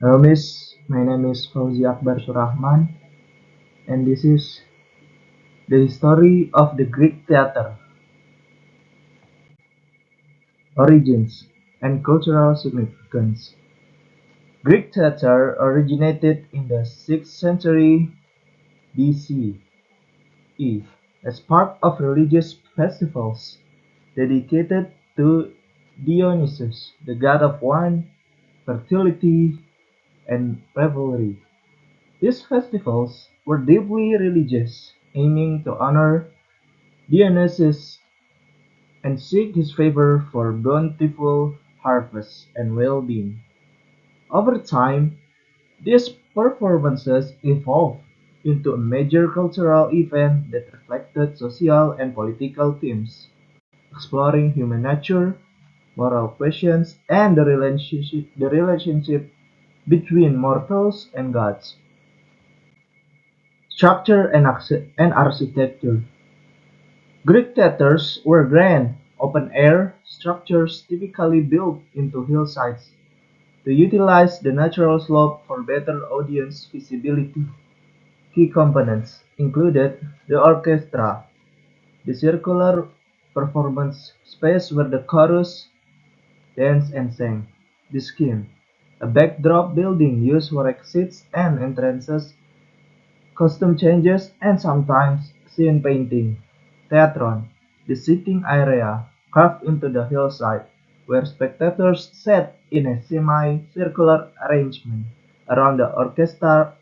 Hello, Miss. My name is Fauzi Akbar Surahman, and this is the history of the Greek theater, origins, and cultural significance. Greek theater originated in the 6th century BCE as part of religious festivals dedicated to Dionysus, the god of wine, fertility, and revelry. These festivals were deeply religious, aiming to honor Dionysus and seek his favor for bountiful harvests and well-being. Over time, these performances evolved into a major cultural event that reflected social and political themes, exploring human nature, moral questions, and the relationship between mortals and gods. Structure and architecture. Greek theatres were grand, open-air structures typically built into hillsides to utilize the natural slope for better audience visibility. Key components included the orchestra, the circular performance space where the chorus danced and sang, the scheme, a backdrop building used for exits and entrances, costume changes, and sometimes scene painting. Theatron, the seating area carved into the hillside, where spectators sat in a semi-circular arrangement around the orchestra.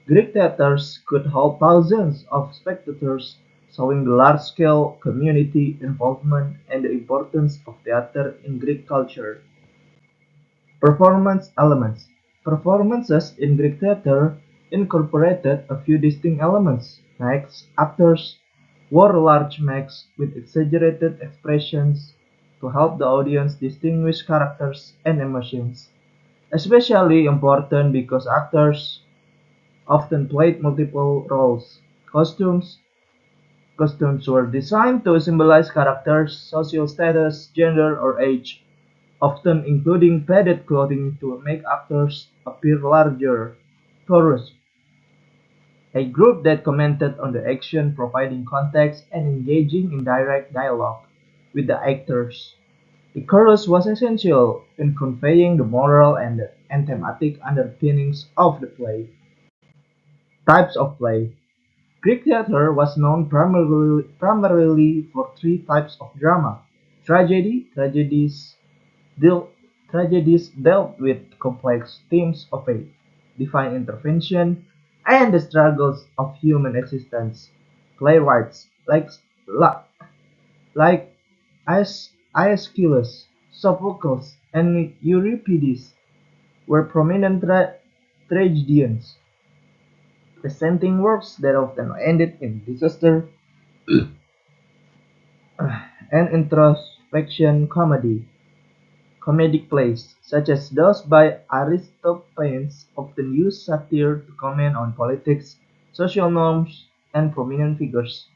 Greek theaters could hold thousands of spectators, showing the large-scale community involvement and the importance of theater in Greek culture. Performance elements: Performances in Greek theatre incorporated a few distinct elements. Actors wore large masks with exaggerated expressions to help the audience distinguish characters and emotions, especially important because actors often played multiple roles. Costumes were designed to symbolize characters' social status, gender, or age, often including padded clothing to make actors appear larger. Chorus: a group that commented on the action, providing context and engaging in direct dialogue with the actors. The chorus was essential in conveying the moral and thematic underpinnings of the play. Types of play. Greek theatre was known primarily for three types of drama: tragedy. Deal, tragedies dealt with complex themes of faith, divine intervention, and the struggles of human existence. Playwrights like Aeschylus, Sophocles, and Euripides were prominent tragedians, presenting works that often ended in disaster and introspection. Comedic plays, such as those by Aristophanes, often use satire to comment on politics, social norms, and prominent figures.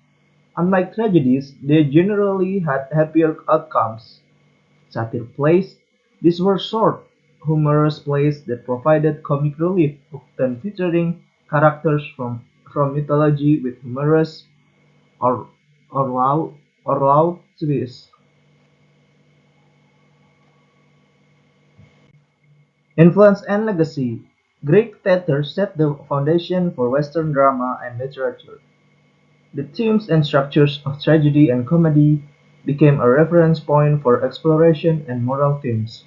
Unlike tragedies, they generally had happier outcomes. Satire plays, these were short, humorous plays that provided comic relief, often featuring characters from mythology with humorous or, or loud twists. Influence and legacy: Greek theatre set the foundation for Western drama and literature. The themes and structures of tragedy and comedy became a reference point for exploration and moral themes.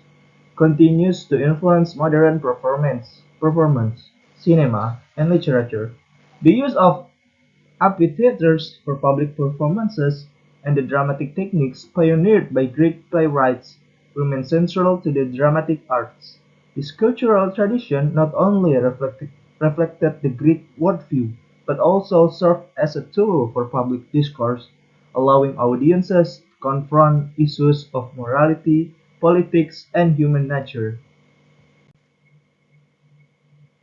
Continues to influence modern performance, cinema, and literature. The use of amphitheaters for public performances and the dramatic techniques pioneered by Greek playwrights remain central to the dramatic arts. This cultural tradition not only reflected the Greek worldview, but also served as a tool for public discourse, allowing audiences to confront issues of morality, politics, and human nature.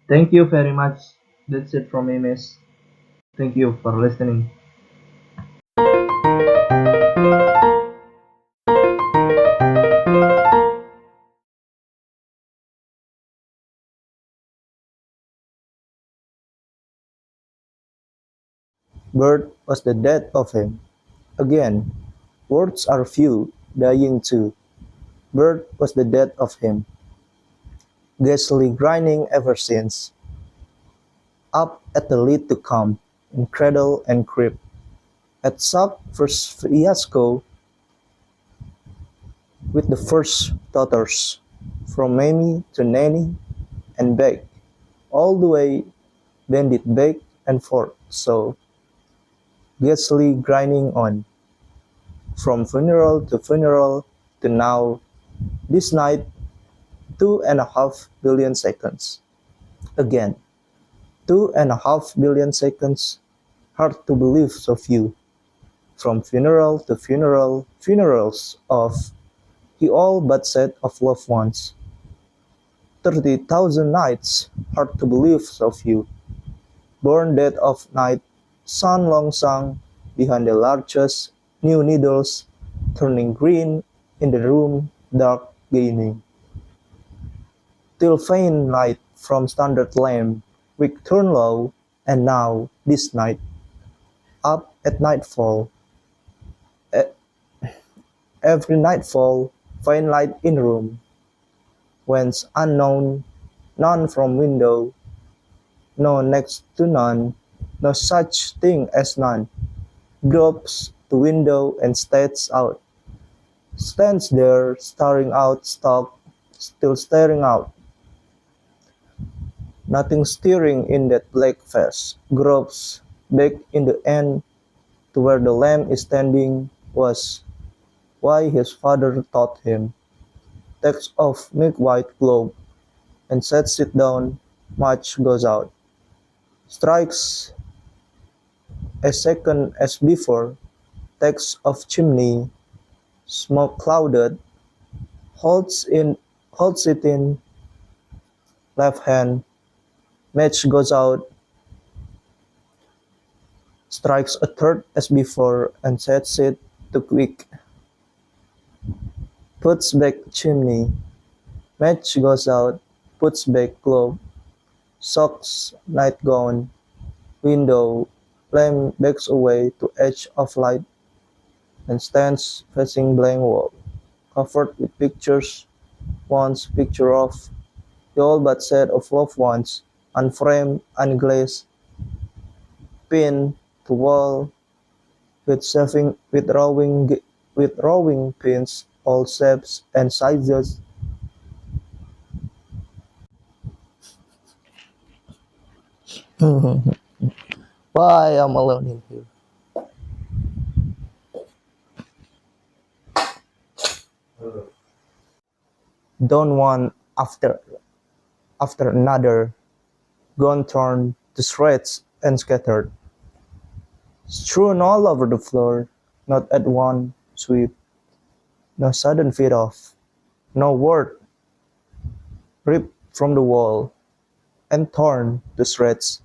Thank you very much. That's it from me, miss. Thank you for listening. Birth was the death of him. Again, words are few, dying too. Birth was the death of him. Ghastly grinding ever since. Up at the lid to come, in cradle and crib. At shock first fiasco with the first daughters. From Mamie to Nanny and back. All the way bended back and forth. So ghastly grinding on. From funeral to now. This night 2.5 billion seconds. Again, 2.5 billion seconds. Hard to believe so few. From funeral to funeral, funerals of he all but said of loved ones. 30,000 nights. Hard to believe so few. Born dead of night, sun long sung behind the largest new needles, turning green in the room, dark gaining. Till faint light from standard lamp, wick turn low, and now, this night, up at nightfall, e- every nightfall, faint light in room, whence unknown, none from window, no next to none, no such thing as none, gropes to window and stands there staring out, stock, still staring out, nothing stirring in that black face, gropes back in the end to where the lamp is standing was why his father taught him. Takes off milk white globe and sets it down, match goes out. Strikes a second as before, takes off chimney, smoke clouded, holds in holds it in left hand, match goes out, strikes a third as before and sets it to quick, puts back chimney, match goes out, puts back globe, socks, nightgown, window, lamp backs away to edge of light and stands facing blank wall, covered with pictures, one's picture of the all but set of loved ones, unframed, unglazed, pinned to wall with rowing pins, all shapes and sizes. Why I'm alone in here? Don't one after another, gone torn to shreds and scattered, strewn all over the floor, not at one sweep, no sudden fit off, no word ripped from the wall and torn to shreds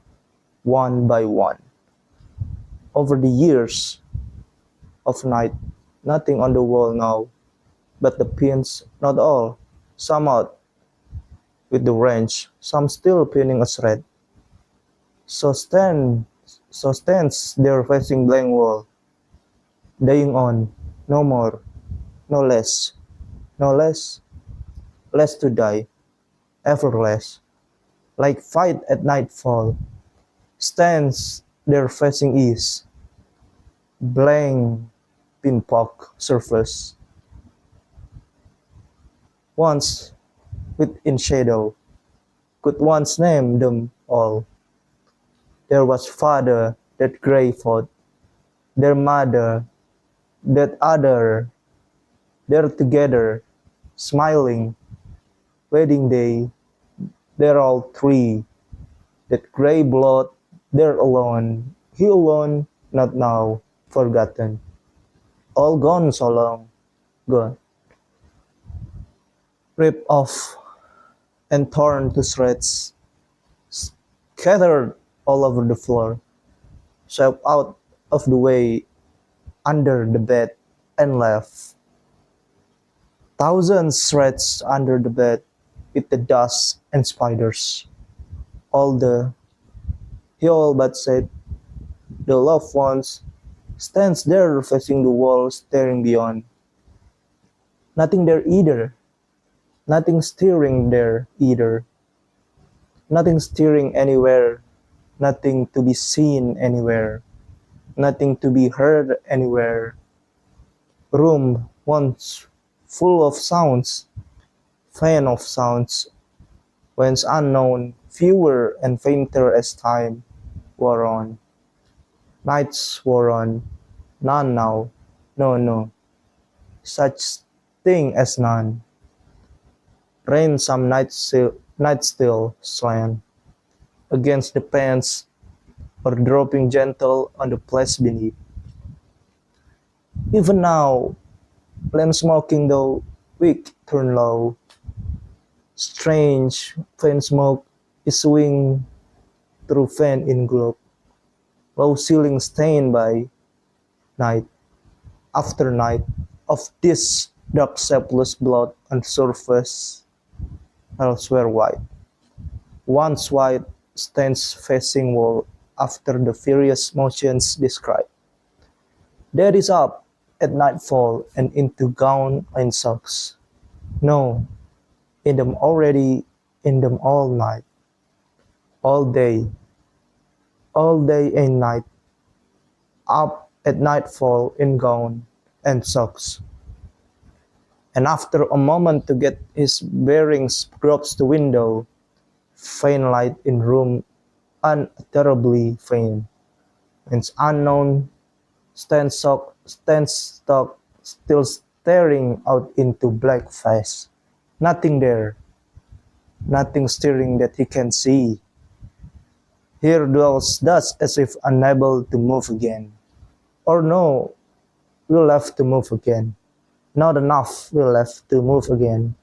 one by one. Over the years of night, nothing on the wall now but the pins, not all, some out with the wrench, some still pinning a thread. So stand, so stands there facing blank wall, dying on, no more, no less, no less, less to die, ever less, like fight at nightfall, stands there facing east, blank pinpock surface, once within shadow, could once name them all. There was father, that grey fought, their mother, that other, there together, smiling, wedding day, they're all three, that grey blood, there alone, he alone, not now, forgotten, all gone so long, gone, ripped off and torn to shreds, scattered all over the floor, swept out of the way under the bed and left thousands shreds under the bed with the dust and spiders. All the he all but said the loved ones, stands there facing the wall, staring beyond. Nothing there either, nothing stirring there either, nothing stirring anywhere, nothing to be seen anywhere, nothing to be heard anywhere. Room once full of sounds, fan of sounds, whence unknown, fewer and fainter as time wore on. Nights wore on, none now, no, no, such thing as none. Rain some night still slant against the panes, or dropping gentle on the place beneath. Even now, lamp smoking though wick turn low, strange faint smoke issuing through fan in globe, low ceiling stained by night after night of this dark shapeless blood on surface elsewhere white. Once white stands facing wall after the furious motions described. That is up at nightfall and into gown and socks. No, in them already, in them all day and night, up at nightfall in gown and socks. And after a moment to get his bearings gropes the window, faint light in room unutterably faint, whence unknown stands stock still staring out into black face. Nothing there, nothing stirring that he can see. Here dwells thus as if unable to move again. Or no, will left to move again. Not enough will left to move again.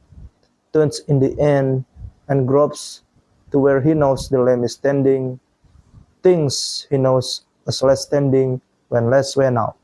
Turns in the end and gropes to where he knows the lamb is standing. Things he knows as less standing when less went out.